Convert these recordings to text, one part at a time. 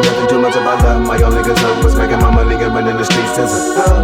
nothing too much about love. My only concern was making my money and running the streets as a thug.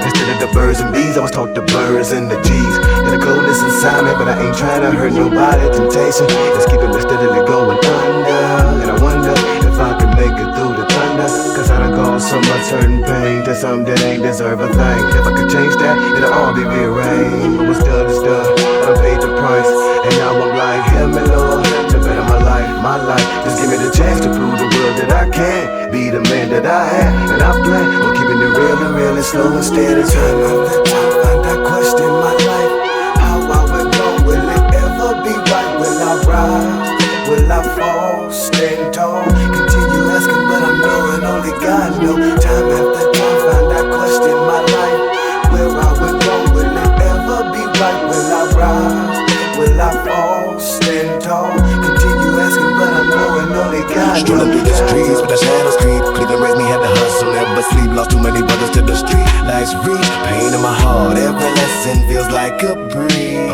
Instead of the birds and bees, I was taught the birds and the G's. Got a coldness inside me, but I ain't trying to hurt nobody. Temptation is keeping me steadily going under. And I wonder if I can make it through the thunder, cause I done caused so much hurt and pain to some that ain't deserve a thing. If I could change that, it'll all be rearranged. But what's done is done, I done paid the price. And now I'm like, help me Lord, to better my life, my life. Just give me the chance to prove the world that I can be the man that I am. And I plan on keeping it real and slow and steady. Time after time, find that question in my life. How I will go, will it ever be right? Will I rise? Will I fall? Stand tall? Continue asking, but I'm knowing only God knows. Time after time, find that question in my life. Where I will go, will it ever be right? Will I rise? Will I fall? Stand tall? Continue asking, but I'm knowing only God knows. Strolling through the streets with the shadows creep. Cleveland raised me, had to hustle, never sleep. Lost too many brothers to the street. Life's reach, pain in my heart. Every lesson feels like a breeze.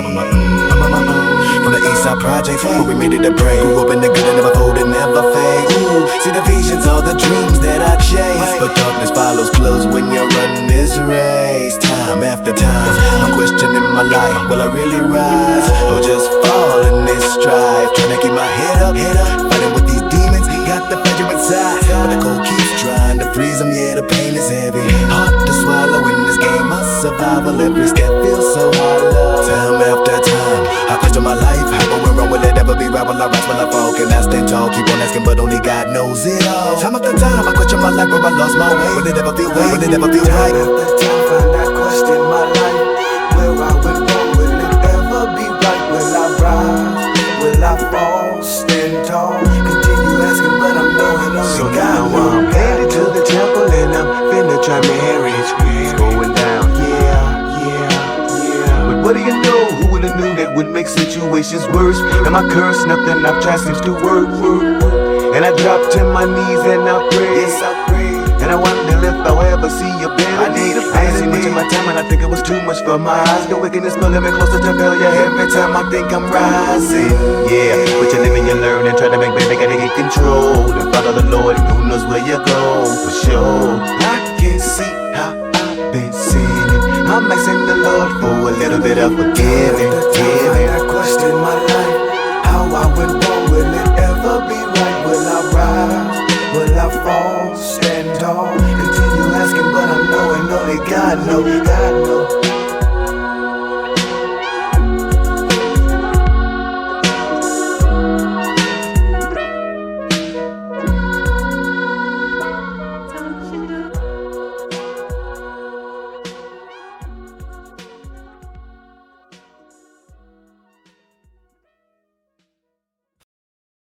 From the east side projects, where we made it a break. Grew up in the good and never folded, never fade. Ooh, see the visions, all the dreams that I chase. But darkness follows close when you're running this race. Time after time, I'm questioning my life. Will I really rise, or just fall in this strife? Trying to keep my head up, fighting with these demons. Got the fire inside, but the cold keeps trying to freeze them. Yeah, the pain is heavy, hard to swallow in this game of survival. Every step feels so hollow. Time after time, I question my life. How going wrong, will it ever be right? Will I rise, will I fall? Can I stand tall? Keep on asking, but only God knows it all. Time after time, I question my life, where I lost my way. Will it ever feel right? Will it ever feel right? Time after time, find that question in my life. Where I will go, will it ever be right? Will I rise? Will I fall? Stand tall? Continue asking, but I'm knowing only so God knows. I'm headed to the temple and I'm finna try marriage. It's going down, yeah. But what do you know? Who would've knew that would make situations worse? Am I cursed? Nothing I've tried seems to work. And I dropped to my knees and I prayed. Yes, I prayed. And I wonder if I'll ever see a better day. I ain't seen much of my time and I think it was too much for my eyes. The wickedness pulling me closer to failure every time I think I'm rising. Yeah, but you live and you learn and try to make baby, gotta get control. And follow the Lord, who knows where you go, for sure. I can see how I've been sinning. I'm asking the Lord for a little bit of forgiving. That question in my life, how I went wrong, will it ever be right? Will I rise? Will I fall? Stand tall? Continue asking, but I'm knowing only God knows.